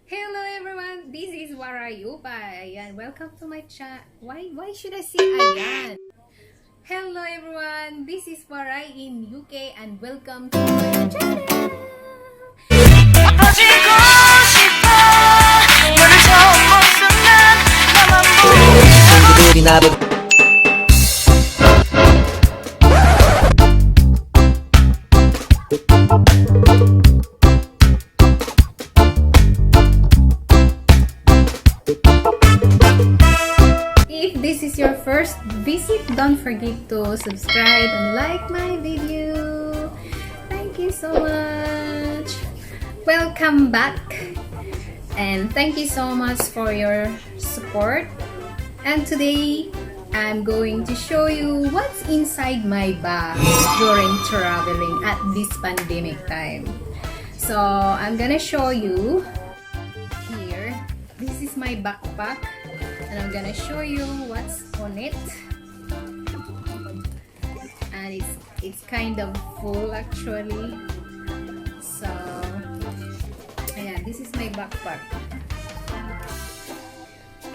Hello everyone, this is WarayinUk. Ayan, welcome to my chat. Why should I say ayan? Hello everyone, this is WarayinUk and welcome to my channel. If this is your first visit, don't forget to subscribe and like my video. Thank you so much. Welcome back. And thank you so much for your support. And today, I'm going to show you what's inside my bag during traveling at this pandemic time. So, I'm gonna show you here. This is my backpack. And I'm gonna show you what's on it. And it's kind of full actually. So, ayan, this is my backpack.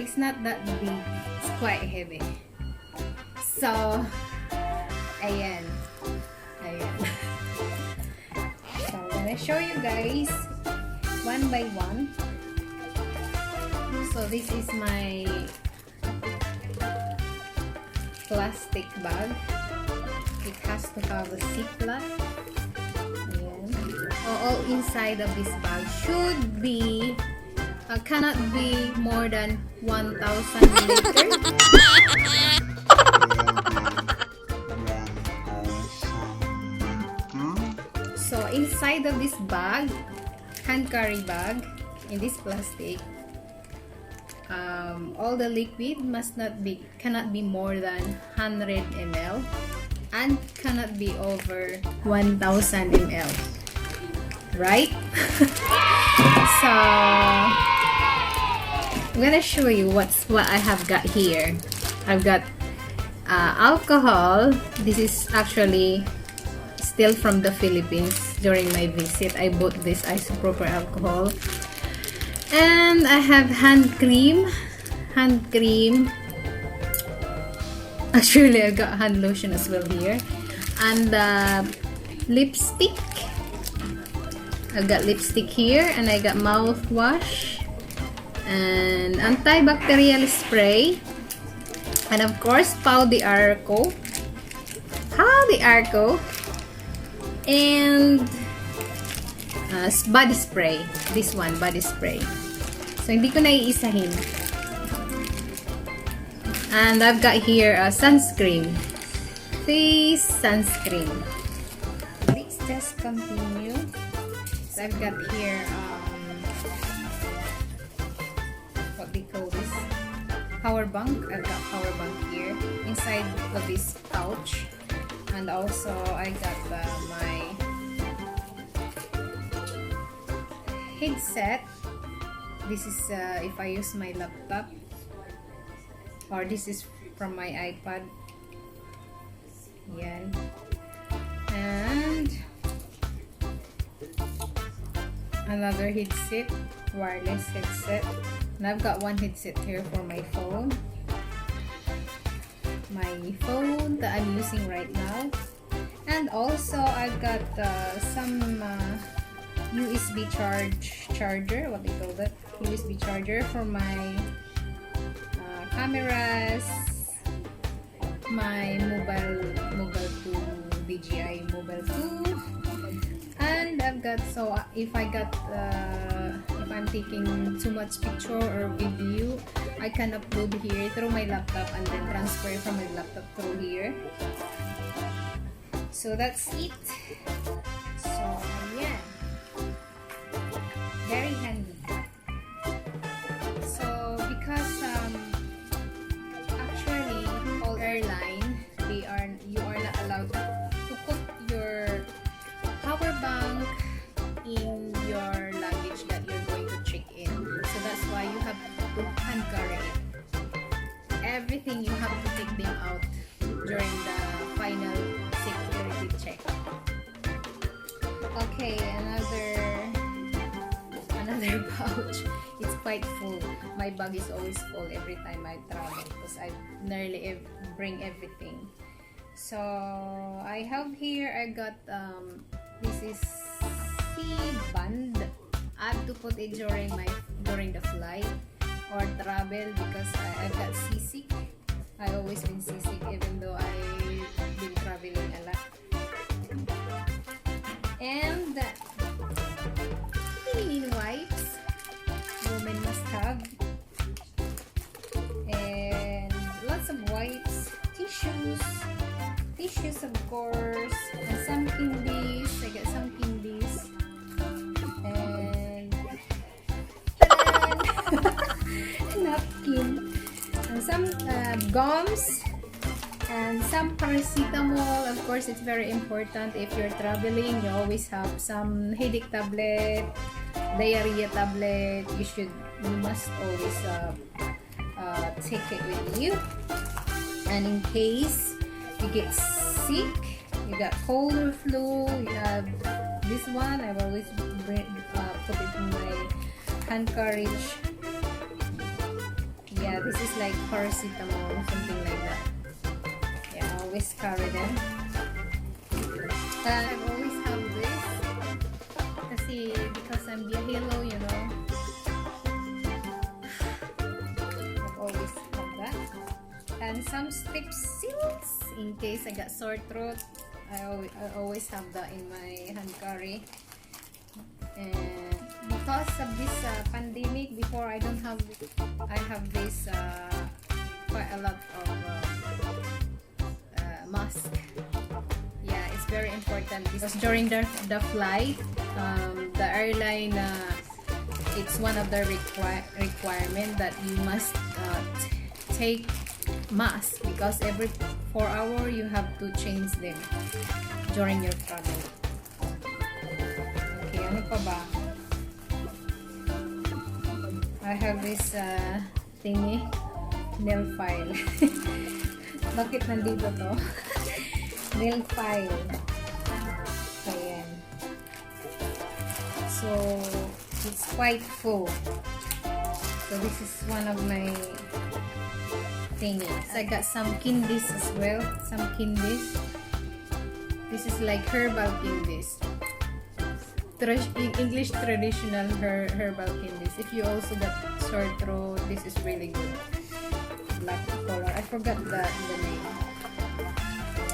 It's not that big. It's quite heavy. So, ayan. So, I'm gonna show you guys one by one. So this is my plastic bag. It has to have a ziplock. All inside of this bag should be cannot be more than 1,000 liters. So inside of this bag, hand carry bag, in this plastic, all the liquid cannot be more than 100 ml and cannot be over 1,000 ml, right? So I'm gonna show you what I have got here. I've got alcohol. This is actually still from the Philippines. During my visit, I bought this isopropyl alcohol. And I have hand cream. Actually, I got hand lotion as well here. And lipstick. I've got lipstick here. And I got mouthwash. And antibacterial spray. And of course, Pau de Arco. And body spray. This one, body spray. So, hindi ko na iisahin. And I've got here a sunscreen. Face sunscreen. Let's just continue. So, I've got here, what do you call this? Power bank. I've got power bank here. Inside of this pouch. And also, I got my headset. This is if I use my laptop, or this is from my iPad. Yan. And another headset, wireless headset. And I've got one headset here for my phone. My phone that I'm using right now. And also I've got some USB charger, what do you call that? USB charger for my cameras, my mobile 2, DJI mobile 2, and I've got, so if I'm taking too much picture or video, I can upload here through my laptop and then transfer from my laptop through here. So that's it. So yeah, very handy. So because actually all airline, you are not allowed to put your power bank in your luggage that you're going to check in. So that's why you have to hand carry it. Everything you have to take them out during the final security check. Okay, another another pouch. It's quite full. My bag is always full every time I travel because I nearly bring everything. So I have here, I got this is C-band. I have to put it during the flight or travel because I've got seasick. I always been seasick even though I've been traveling a lot. And cleaning wipes, women must have, and lots of wipes, tissues of course, and some candies. I got some candies, and a napkin, and some gums, and some paracetamol. Of course, it's very important if you're traveling. You always have some headache tablet, diarrhea tablet. You must always take it with you. And in case you get sick, you got cold or flu, you have this one. I've always put it in my hand carriage. Yeah, this is like paracetamol, something like that. Yeah, I always carry them. And I always have this because I'm bihilo, you know. I always have that. And some strepsils in case I got sore throat. I always have that in my hand carry. And because of this pandemic, before I have this quite a lot of mask. Yeah, it's very important because during the flight, the airline, it's one of the requirement that you must take mask because every 4 hours you have to change them during your travel. Okay, ano pa ba? I have this thingy, nail file. Bakit nandito to? Nail file. Ayan. So, it's quite full. So, this is one of my thingies. I got some candies as well. Some candies. This is like herbal candies. English traditional herbal candies. If you also got sore throat, this is really good. Black color. I forgot the name.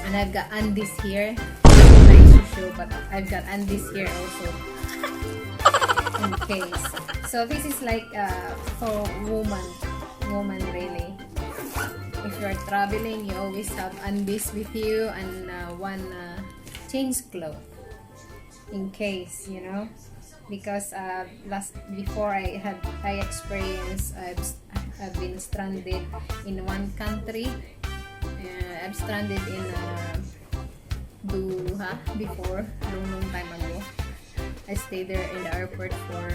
And I've got Andes here. Nice to show, but I've got Andes here also. In case. So this is like for woman really. If you're traveling, you always have Andes with you and one change cloth. In case, you know, because before I experienced, I've been stranded in one country. I'm stranded in Doha before, long time ago. I stayed there in the airport for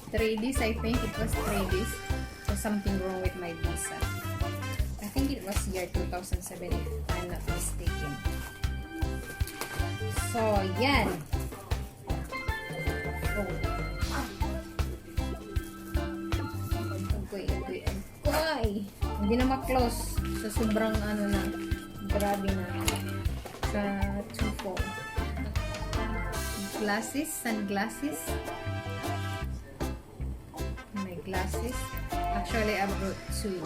3 days. I think it was 3 days. So something wrong with my visa. I think it was year 2007 if I'm not mistaken. So, yan. Agoy. Hindi na ma-close. So, sobrang ano na. Grabe na. Sa 2-4. Glasses. Sunglasses. My glasses. Actually, I brought two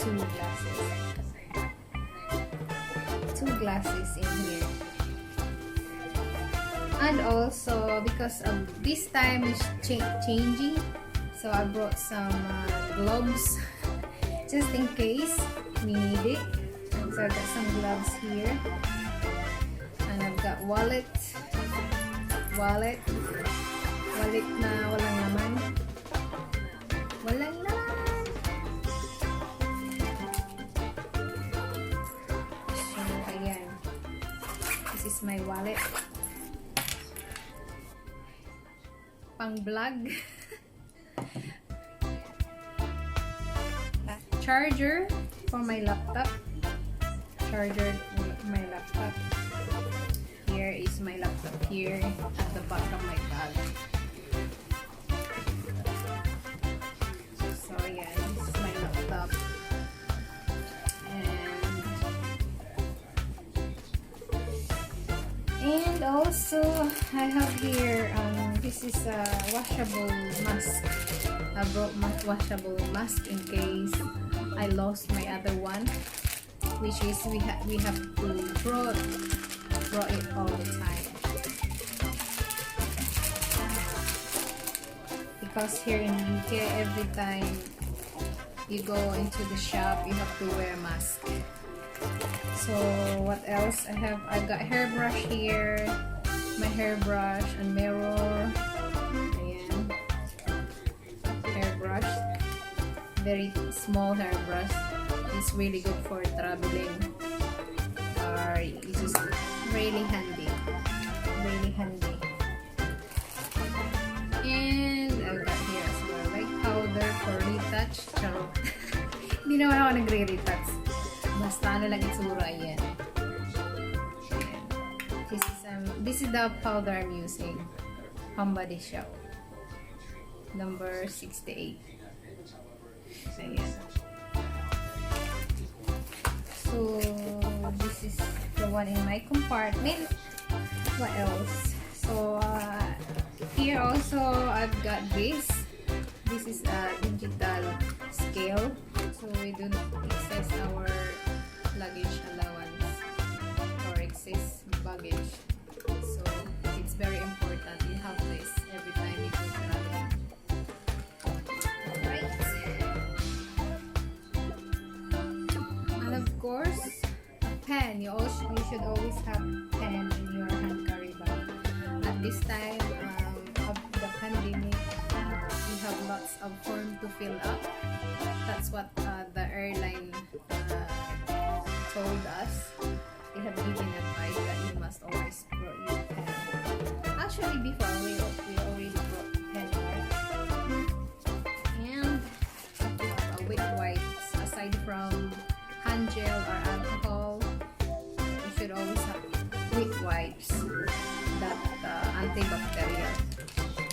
glasses. 2 glasses in here. And also because of this time is changing, so I brought some gloves just in case we need it. So I got some gloves here, and I've got wallet na walang laman. So ayan, this is my wallet. Pang vlog. Charger for my laptop. Here is my laptop here at the back of my bag. And also, I have here, this is a washable mask. I brought my washable mask in case I lost my other one, which is we have to draw it all the time. Because here in UK, every time you go into the shop, you have to wear a mask. So what else? I've got hairbrush here, my hairbrush and mirror. Ayan. Hairbrush, very small hairbrush. It's really good for traveling, or it's just really handy, really handy. And I've got here as well, like powder for retouch. Charot. Hindi naman ako nagre-retouch. Basta ano lang itsura, yan. This is the powder I'm using. Body Shop. Number 68. Ayan. So, this is the one in my compartment. What else? So, here also, I've got this. This is a digital scale. So, we don't access our luggage allowance or excess baggage. So it's very important you have this every time you go traveling. Alright. And of course, a pen. You should always have pen in your hand carry bag. At this time of the pandemic, we have lots of form to fill up. That's what the airline told us. They have given advice that you must always bring your pen. Actually, before we already brought pen, right? And wet wipes. Aside from hand gel or alcohol, you should always have wet wipes. That antibacterial.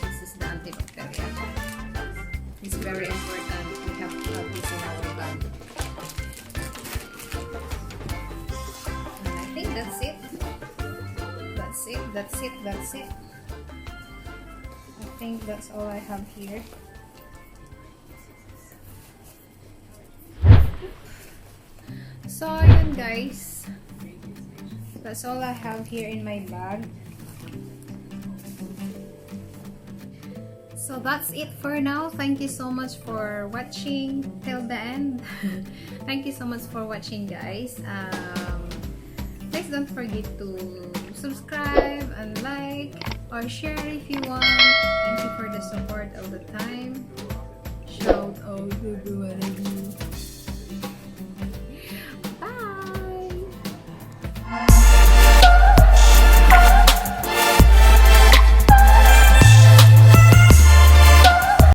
This is the antibacterial. It's very important. We have to have this in our bag. That's it. I think that's all I have here. So yun guys, that's all I have here in my bag. So that's it for now. Thank you so much for watching till the end. Thank you so much for watching, guys. Please don't forget to subscribe and like or share if you want. Thank you for the support all the time. Shout out to everyone of you.